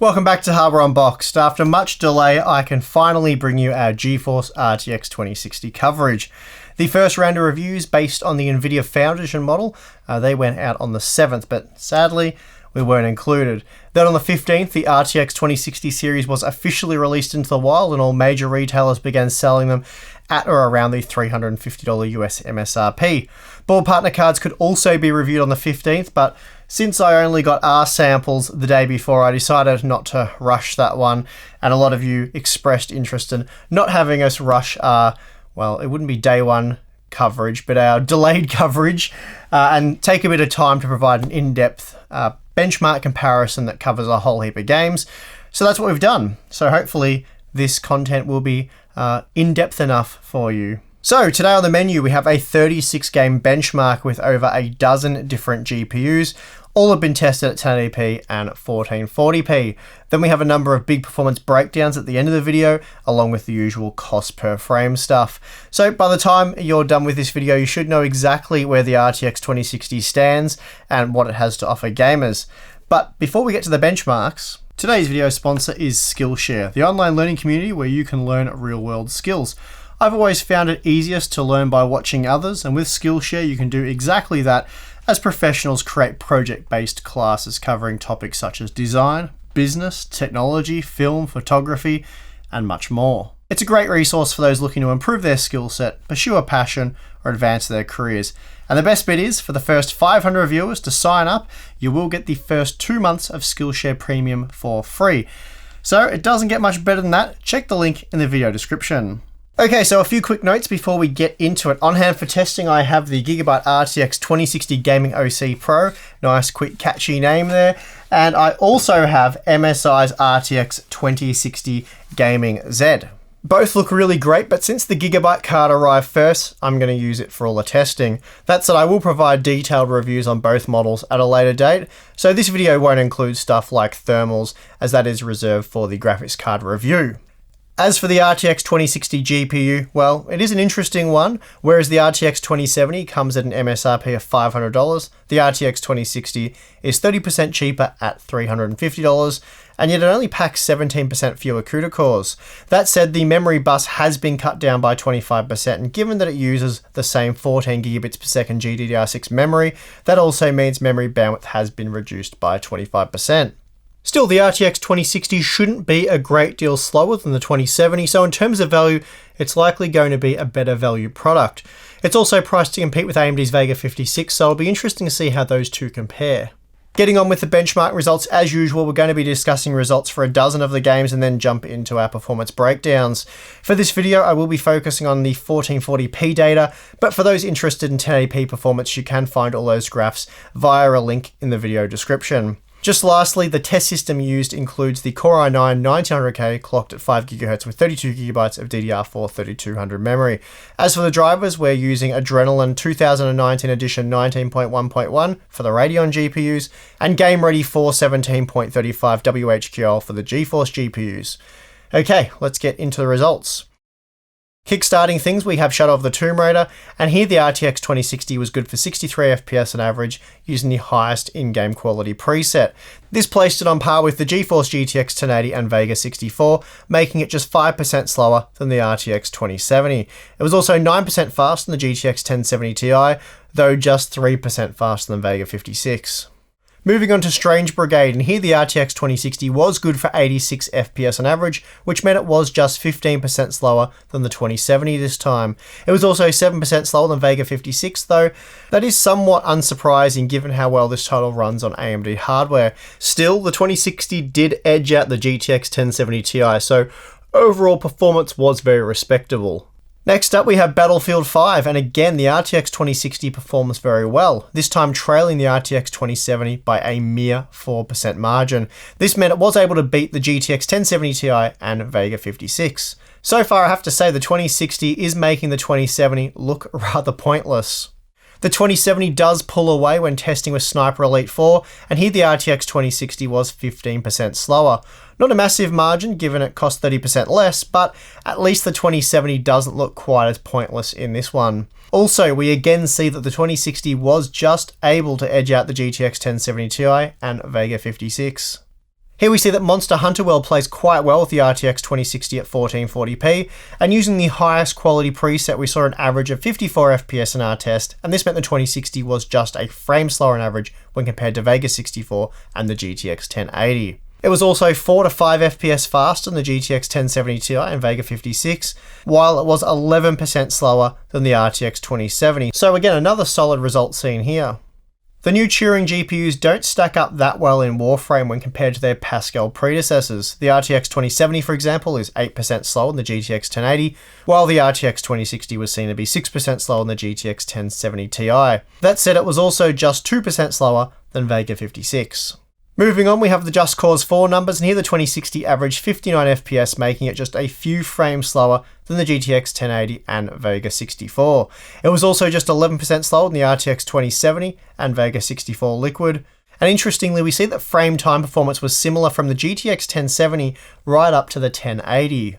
Welcome back to Hardware Unboxed. After much delay, I can finally bring you our GeForce RTX 2060 coverage. The first round of reviews based on the NVIDIA Foundation model, they went out on the 7th, but sadly, we weren't included. Then on the 15th, the RTX 2060 series was officially released into the wild and all major retailers began selling them at or around the $350 US MSRP. Board partner cards could also be reviewed on the 15th, but since I only got R samples the day before, I decided not to rush that one, and a lot of you expressed interest in not having us rush our, well, it wouldn't be day one coverage, but our delayed coverage, and take a bit of time to provide an in-depth benchmark comparison that covers a whole heap of games. So that's what we've done. So hopefully this content will be in-depth enough for you. So today on the menu, we have a 36 game benchmark with over a dozen different GPUs. All have been tested at 1080p and 1440p. Then we have a number of big performance breakdowns at the end of the video, along with the usual cost per frame stuff. So by the time you're done with this video, you should know exactly where the RTX 2060 stands and what it has to offer gamers. But before we get to the benchmarks, today's video sponsor is Skillshare, the online learning community where you can learn real-world skills. I've always found it easiest to learn by watching others, and with Skillshare you can do exactly that as professionals create project-based classes covering topics such as design, business, technology, film, photography, and much more. It's a great resource for those looking to improve their skill set, pursue a passion, or advance their careers. And the best bit is, for the first 500 viewers to sign up, you will get the first 2 months of Skillshare Premium for free. So it doesn't get much better than that. Check the link in the video description. Okay, so a few quick notes before we get into it. On hand for testing, I have the Gigabyte RTX 2060 Gaming OC Pro. Nice, quick, catchy name there. And I also have MSI's RTX 2060 Gaming Z. Both look really great, but since the Gigabyte card arrived first, I'm going to use it for all the testing. That said, I will provide detailed reviews on both models at a later date, so this video won't include stuff like thermals, as that is reserved for the graphics card review. As for the RTX 2060 GPU, well, it is an interesting one. Whereas the RTX 2070 comes at an MSRP of $500, the RTX 2060 is 30% cheaper at $350, and yet it only packs 17% fewer CUDA cores. That said, the memory bus has been cut down by 25%, and given that it uses the same 14 gigabits per second GDDR6 memory, that also means memory bandwidth has been reduced by 25%. Still, the RTX 2060 shouldn't be a great deal slower than the 2070, so in terms of value, it's likely going to be a better value product. It's also priced to compete with AMD's Vega 56, so it'll be interesting to see how those two compare. Getting on with the benchmark results, as usual, we're going to be discussing results for a dozen of the games and then jump into our performance breakdowns. For this video, I will be focusing on the 1440p data, but for those interested in 1080p performance, you can find all those graphs via a link in the video description. Just lastly, the test system used includes the Core i9 1900K clocked at 5GHz with 32GB of DDR4 3200 memory. As for the drivers, we're using Adrenalin 2019 edition 19.1.1 for the Radeon GPUs and Game Ready 417.35 WHQL for the GeForce GPUs. Okay, let's get into the results. Kickstarting things, we have Shadow of the Tomb Raider, and here the RTX 2060 was good for 63 FPS on average using the highest in-game quality preset. This placed it on par with the GeForce GTX 1080 and Vega 64, making it just 5% slower than the RTX 2070. It was also 9% faster than the GTX 1070 Ti, though just 3% faster than Vega 56. Moving on to Strange Brigade, and here the RTX 2060 was good for 86 FPS on average, which meant it was just 15% slower than the 2070 this time. It was also 7% slower than Vega 56 though. That is somewhat unsurprising given how well this title runs on AMD hardware. Still, the 2060 did edge out the GTX 1070 Ti, so overall performance was very respectable. Next up we have Battlefield 5, and again the RTX 2060 performs very well, this time trailing the RTX 2070 by a mere 4% margin. This meant it was able to beat the GTX 1070 Ti and Vega 56. So far I have to say the 2060 is making the 2070 look rather pointless. The 2070 does pull away when testing with Sniper Elite 4, and here the RTX 2060 was 15% slower. Not a massive margin given it cost 30% less, but at least the 2070 doesn't look quite as pointless in this one. Also, we again see that the 2060 was just able to edge out the GTX 1070 Ti and Vega 56. Here we see that Monster Hunter World plays quite well with the RTX 2060 at 1440p, and using the highest quality preset we saw an average of 54 FPS in our test, and this meant the 2060 was just a frame slower on average when compared to Vega 64 and the GTX 1080. It was also 4 to 5 FPS faster than the GTX 1070 Ti and Vega 56, while it was 11% slower than the RTX 2070. So again, another solid result seen here. The new Turing GPUs don't stack up that well in Warframe when compared to their Pascal predecessors. The RTX 2070, for example, is 8% slower than the GTX 1080, while the RTX 2060 was seen to be 6% slower than the GTX 1070 Ti. That said, it was also just 2% slower than Vega 56. Moving on, we have the Just Cause 4 numbers, and here the 2060 averaged 59 FPS, making it just a few frames slower than the GTX 1080 and Vega 64. It was also just 11% slower than the RTX 2070 and Vega 64 Liquid. And interestingly, we see that frame time performance was similar from the GTX 1070 right up to the 1080.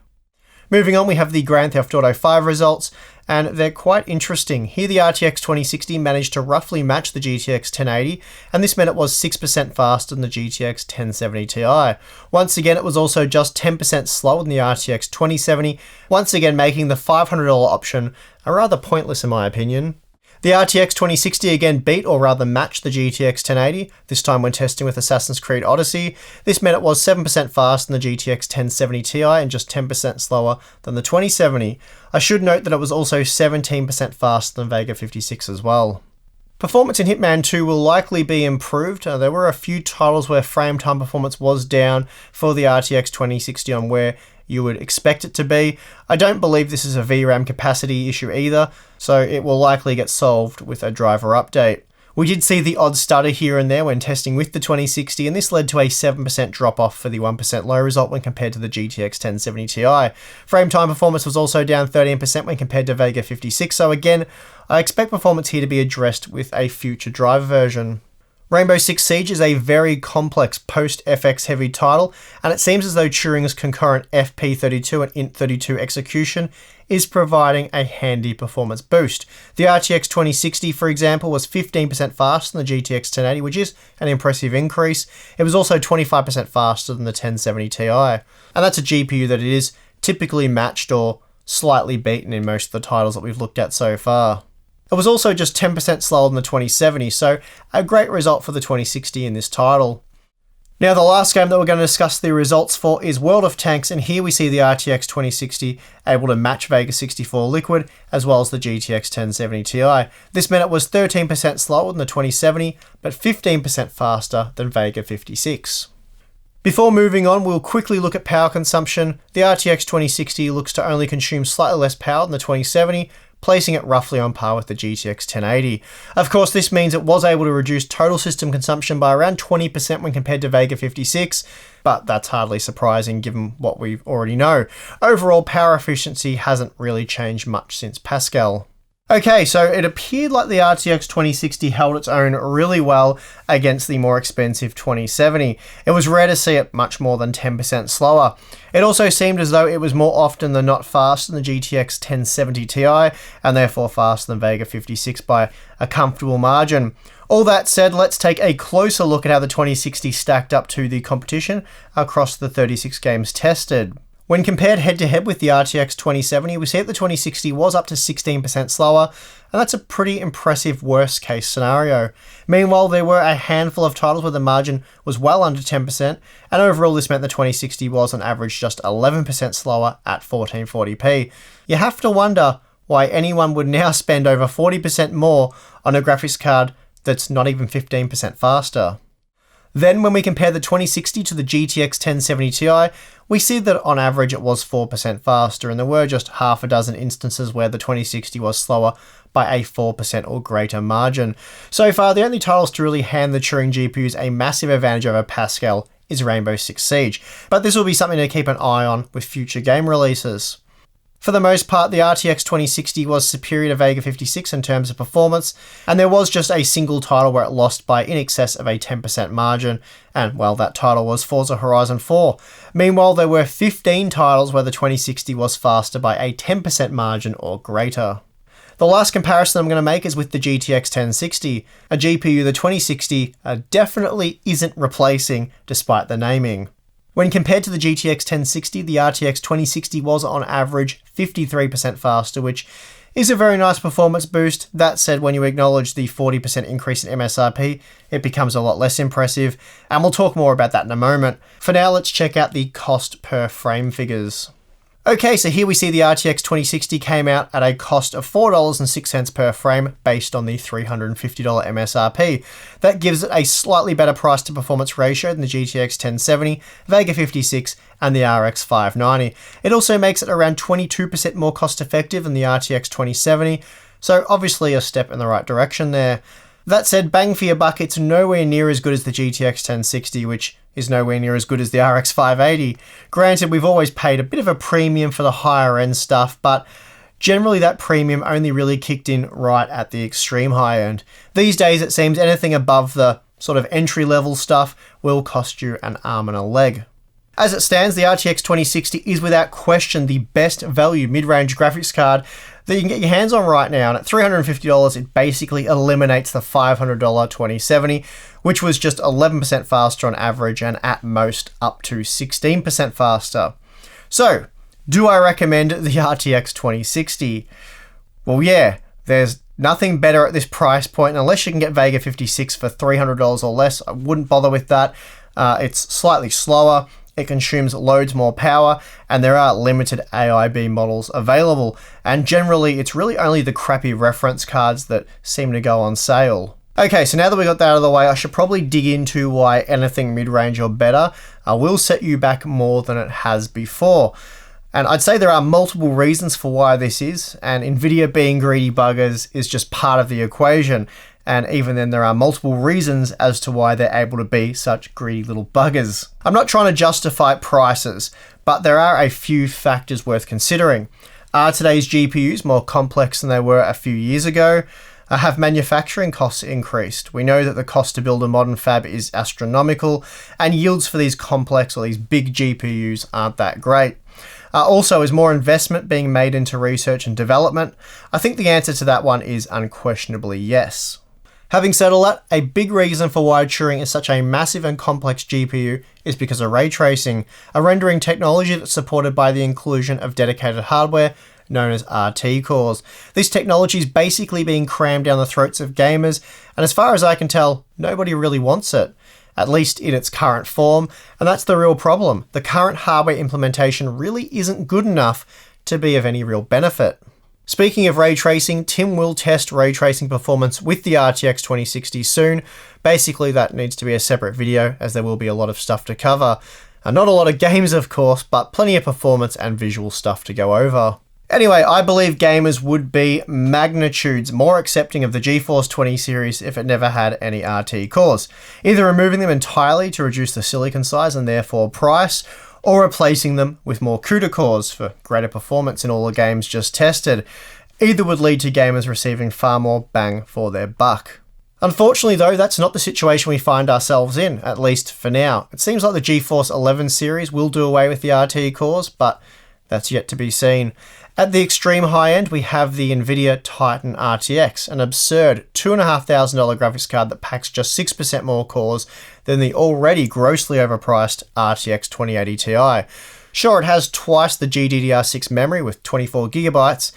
Moving on, we have the Grand Theft Auto 5 results, and they're quite interesting. Here the RTX 2060 managed to roughly match the GTX 1080, and this meant it was 6% faster than the GTX 1070 Ti. Once again, it was also just 10% slower than the RTX 2070, once again making the $500 option rather pointless in my opinion. The RTX 2060 again beat or rather matched the GTX 1080, this time when testing with Assassin's Creed Odyssey. This meant it was 7% faster than the GTX 1070 Ti and just 10% slower than the 2070. I should note that it was also 17% faster than Vega 56 as well. Performance in Hitman 2 will likely be improved. There were a few titles where frame time performance was down for the RTX 2060 on where you would expect it to be. I don't believe this is a VRAM capacity issue either, so it will likely get solved with a driver update. We did see the odd stutter here and there when testing with the 2060, and this led to a 7% drop off for the 1% low result when compared to the GTX 1070 Ti. Frame time performance was also down 13% when compared to Vega 56, so again, I expect performance here to be addressed with a future driver version. Rainbow Six Siege is a very complex post-FX heavy title, and it seems as though Turing's concurrent FP32 and Int32 execution is providing a handy performance boost. The RTX 2060, for example, was 15% faster than the GTX 1080, which is an impressive increase. It was also 25% faster than the 1070 Ti, and that's a GPU that it is typically matched or slightly beaten in most of the titles that we've looked at so far. It was also just 10% slower than the 2070, so a great result for the 2060 in this title. Now the last game that we're going to discuss the results for is World of Tanks, and here we see the RTX 2060 able to match Vega 64 Liquid as well as the GTX 1070 Ti. This meant it was 13% slower than the 2070, but 15% faster than Vega 56. Before moving on, we'll quickly look at power consumption. The RTX 2060 looks to only consume slightly less power than the 2070, placing it roughly on par with the GTX 1080. Of course, this means it was able to reduce total system consumption by around 20% when compared to Vega 56, but that's hardly surprising given what we already know. Overall, power efficiency hasn't really changed much since Pascal. Okay, so it appeared like the RTX 2060 held its own really well against the more expensive 2070. It was rare to see it much more than 10% slower. It also seemed as though it was more often than not faster than the GTX 1070 Ti, and therefore faster than Vega 56 by a comfortable margin. All that said, let's take a closer look at how the 2060 stacked up to the competition across the 36 games tested. When compared head-to-head with the RTX 2070, we see that the 2060 was up to 16% slower, and that's a pretty impressive worst-case scenario. Meanwhile, there were a handful of titles where the margin was well under 10%, and overall this meant the 2060 was on average just 11% slower at 1440p. You have to wonder why anyone would now spend over 40% more on a graphics card that's not even 15% faster. Then when we compare the 2060 to the GTX 1070 Ti, we see that on average it was 4% faster, and there were just half a dozen instances where the 2060 was slower by a 4% or greater margin. So far, the only titles to really hand the Turing GPUs a massive advantage over Pascal is Rainbow Six Siege, but this will be something to keep an eye on with future game releases. For the most part, the RTX 2060 was superior to Vega 56 in terms of performance, and there was just a single title where it lost by in excess of a 10% margin, and well, that title was Forza Horizon 4. Meanwhile, there were 15 titles where the 2060 was faster by a 10% margin or greater. The last comparison I'm going to make is with the GTX 1060, a GPU the 2060 definitely isn't replacing despite the naming. When compared to the GTX 1060, the RTX 2060 was on average 53% faster, which is a very nice performance boost. That said, when you acknowledge the 40% increase in MSRP, it becomes a lot less impressive, and we'll talk more about that in a moment. For now, let's check out the cost per frame figures. Okay, so here we see the RTX 2060 came out at a cost of $4.06 per frame based on the $350 MSRP. That gives it a slightly better price to performance ratio than the GTX 1070, Vega 56, and the RX 590. It also makes it around 22% more cost effective than the RTX 2070, so obviously a step in the right direction there. That said, bang for your buck, it's nowhere near as good as the GTX 1060, which is nowhere near as good as the RX 580. Granted, we've always paid a bit of a premium for the higher end stuff, but generally that premium only really kicked in right at the extreme high end. These days, it seems anything above the sort of entry level stuff will cost you an arm and a leg. As it stands, the RTX 2060 is without question the best value mid-range graphics card that you can get your hands on right now, and at $350 it basically eliminates the $500 2070, which was just 11% faster on average and at most up to 16% faster. So, do I recommend the RTX 2060? Well, yeah, there's nothing better at this price point unless you can get Vega 56 for $300 or less. I wouldn't bother with that. It's slightly slower. It consumes loads more power, and there are limited AIB models available, and generally it's really only the crappy reference cards that seem to go on sale. Okay, so now that we got that out of the way, I should probably dig into why anything mid-range or better will set you back more than it has before. And I'd say there are multiple reasons for why this is, and Nvidia being greedy buggers is just part of the equation. And even then, there are multiple reasons as to why they're able to be such greedy little buggers. I'm not trying to justify prices, but there are a few factors worth considering. Are today's GPUs more complex than they were a few years ago? Have manufacturing costs increased? We know that the cost to build a modern fab is astronomical, and yields for these complex or these big GPUs aren't that great. Also, is more investment being made into research and development? I think the answer to that one is unquestionably yes. Having said all that, a big reason for why Turing is such a massive and complex GPU is because of ray tracing, a rendering technology that's supported by the inclusion of dedicated hardware known as RT cores. This technology is basically being crammed down the throats of gamers, and as far as I can tell, nobody really wants it, at least in its current form, and that's the real problem. The current hardware implementation really isn't good enough to be of any real benefit. Speaking of ray tracing, Tim will test ray tracing performance with the RTX 2060 soon. Basically, that needs to be a separate video, as there will be a lot of stuff to cover. Not a lot of games, of course, but plenty of performance and visual stuff to go over. Anyway, I believe gamers would be magnitudes more accepting of the GeForce 20 series if it never had any RT cores, either removing them entirely to reduce the silicon size and therefore price, or replacing them with more CUDA cores for greater performance in all the games just tested. Either would lead to gamers receiving far more bang for their buck. Unfortunately though, that's not the situation we find ourselves in, at least for now. It seems like the GeForce 11 series will do away with the RT cores, but that's yet to be seen. At the extreme high end, we have the Nvidia Titan RTX, an absurd $2,500 graphics card that packs just 6% more cores than the already grossly overpriced RTX 2080 Ti. Sure, it has twice the GDDR6 memory with 24GB,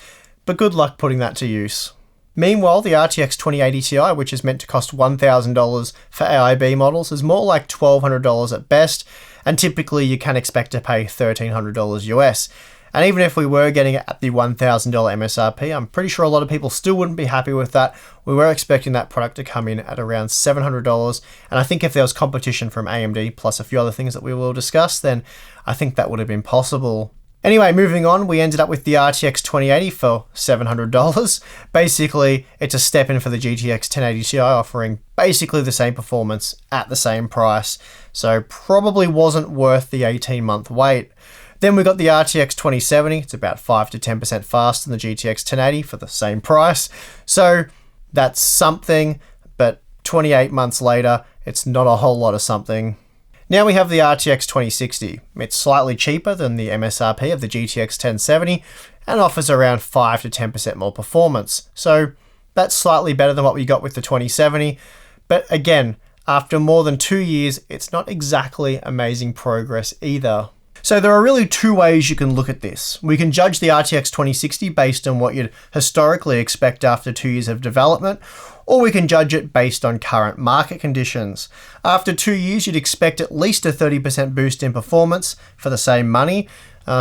but good luck putting that to use. Meanwhile, the RTX 2080 Ti, which is meant to cost $1,000 for AIB models, is more like $1,200 at best, and typically you can expect to pay $1,300 US. And even if we were getting it at the $1,000 MSRP, I'm pretty sure a lot of people still wouldn't be happy with that. We were expecting that product to come in at around $700, and I think if there was competition from AMD plus a few other things that we will discuss, then I think that would have been possible. Anyway, moving on, we ended up with the RTX 2080 for $700. Basically, it's a step in for the GTX 1080 Ti, offering basically the same performance at the same price, so probably wasn't worth the 18-month wait. Then we got the RTX 2070, it's about 5 to 10% faster than the GTX 1080 for the same price. So that's something, but 28 months later, it's not a whole lot of something. Now we have the RTX 2060. It's slightly cheaper than the MSRP of the GTX 1070, and offers around 5 to 10% more performance. So that's slightly better than what we got with the 2070. But again, after more than 2 years, it's not exactly amazing progress either. So there are really two ways you can look at this. We can judge the RTX 2060 based on what you'd historically expect after 2 years of development, or we can judge it based on current market conditions. After 2 years, you'd expect at least a 30% boost in performance for the same money.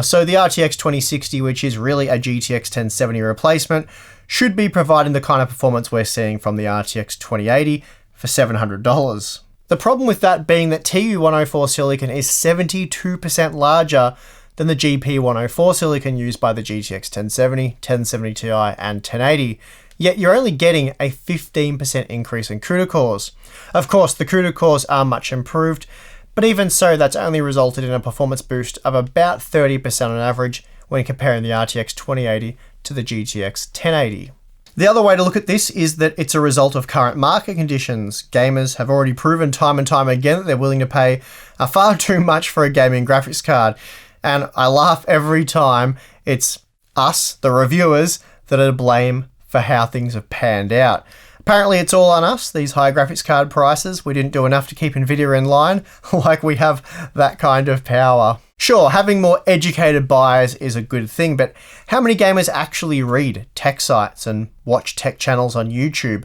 So the RTX 2060, which is really a GTX 1070 replacement, should be providing the kind of performance we're seeing from the RTX 2080 for $700. The problem with that being that TU104 silicon is 72% larger than the GP104 silicon used by the GTX 1070, 1070 Ti, and 1080, yet you're only getting a 15% increase in CUDA cores. Of course, the CUDA cores are much improved, but even so, that's only resulted in a performance boost of about 30% on average when comparing the RTX 2080 to the GTX 1080. The other way to look at this is that it's a result of current market conditions. Gamers have already proven time and time again that they're willing to pay far too much for a gaming graphics card. And I laugh every time it's us, the reviewers, that are to blame for how things have panned out. Apparently it's all on us, these high graphics card prices. We didn't do enough to keep Nvidia in line, like we have that kind of power. Sure, having more educated buyers is a good thing, but how many gamers actually read tech sites and watch tech channels on YouTube?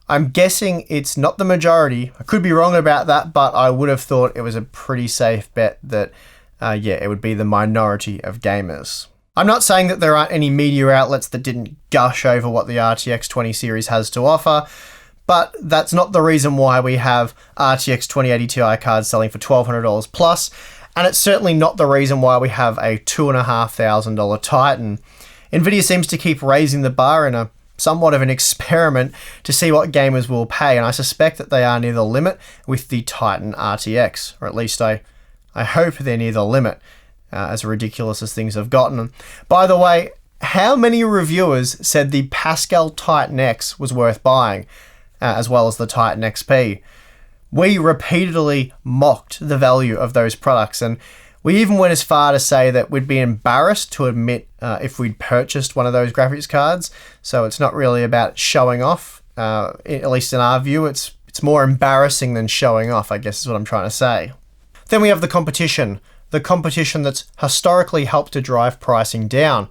I'm guessing it's not the majority. I could be wrong about that, but I would have thought it was a pretty safe bet that, it would be the minority of gamers. I'm not saying that there aren't any media outlets that didn't gush over what the RTX 20 series has to offer, but that's not the reason why we have RTX 2080 Ti cards selling for $1,200 plus, and it's certainly not the reason why we have a $2,500 Titan. Nvidia seems to keep raising the bar in a somewhat of an experiment to see what gamers will pay, and I suspect that they are near the limit with the Titan RTX, or at least I hope they're near the limit, as ridiculous as things have gotten. By the way, how many reviewers said the Pascal Titan X was worth buying, as well as the Titan XP? We repeatedly mocked the value of those products, and we even went as far to say that we'd be embarrassed to admit if we'd purchased one of those graphics cards. So it's not really about showing off, at least in our view. It's more embarrassing than showing off, I guess is what I'm trying to say. Then we have the competition that's historically helped to drive pricing down.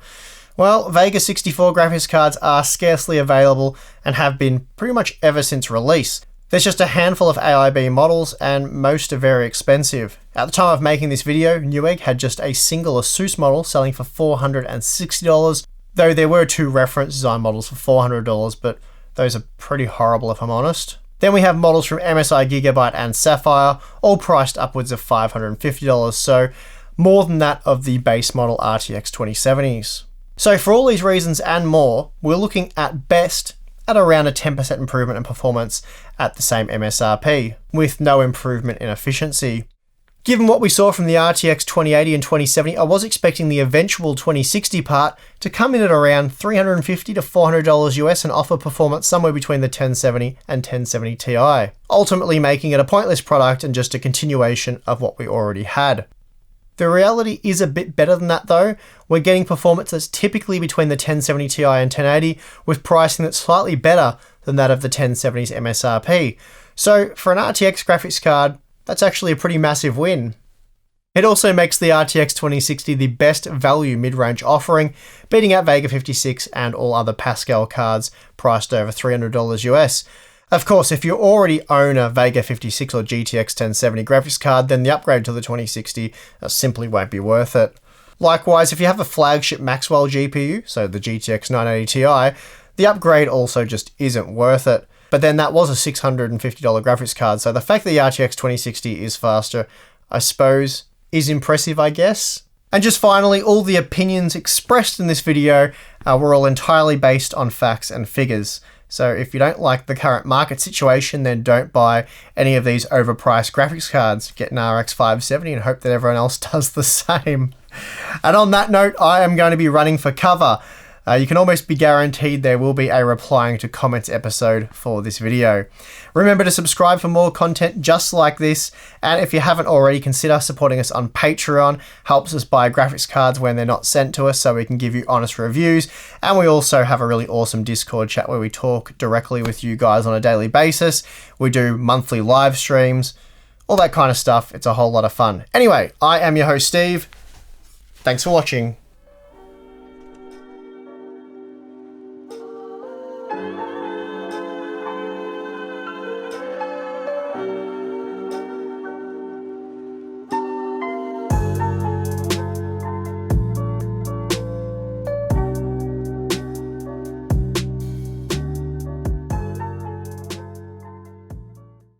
Well, Vega 64 graphics cards are scarcely available and have been pretty much ever since release. There's just a handful of AIB models and most are very expensive. At the time of making this video, Newegg had just a single Asus model selling for $460, though there were two reference design models for $400, but those are pretty horrible if I'm honest. Then we have models from MSI Gigabyte and Sapphire, all priced upwards of $550, so more than that of the base model RTX 2070s. So for all these reasons and more, we're looking at best at around a 10% improvement in performance at the same MSRP, with no improvement in efficiency. Given what we saw from the RTX 2080 and 2070, I was expecting the eventual 2060 part to come in at around $350 to $400 US and offer performance somewhere between the 1070 and 1070 Ti, ultimately making it a pointless product and just a continuation of what we already had. The reality is a bit better than that though. We're getting performance that's typically between the 1070 Ti and 1080, with pricing that's slightly better than that of the 1070's MSRP. So for an RTX graphics card, that's actually a pretty massive win. It also makes the RTX 2060 the best value mid-range offering, beating out Vega 56 and all other Pascal cards priced over $300 US. Of course, if you already own a Vega 56 or GTX 1070 graphics card, then the upgrade to the 2060 simply won't be worth it. Likewise, if you have a flagship Maxwell GPU, so the GTX 980 Ti, the upgrade also just isn't worth it. But then that was a $650 graphics card, so the fact that the RTX 2060 is faster, I suppose, is impressive, I guess. And just finally, all the opinions expressed in this video were all entirely based on facts and figures. So if you don't like the current market situation, then don't buy any of these overpriced graphics cards. Get an RX 570 and hope that everyone else does the same. And on that note, I am going to be running for cover. You can almost be guaranteed there will be a replying to comments episode for this video. Remember to subscribe for more content just like this, and if you haven't already, consider supporting us on Patreon. Helps us buy graphics cards when they're not sent to us so we can give you honest reviews, and we also have a really awesome Discord chat where we talk directly with you guys on a daily basis. We do monthly live streams, all that kind of stuff. It's a whole lot of fun. Anyway, I am your host Steve. Thanks for watching.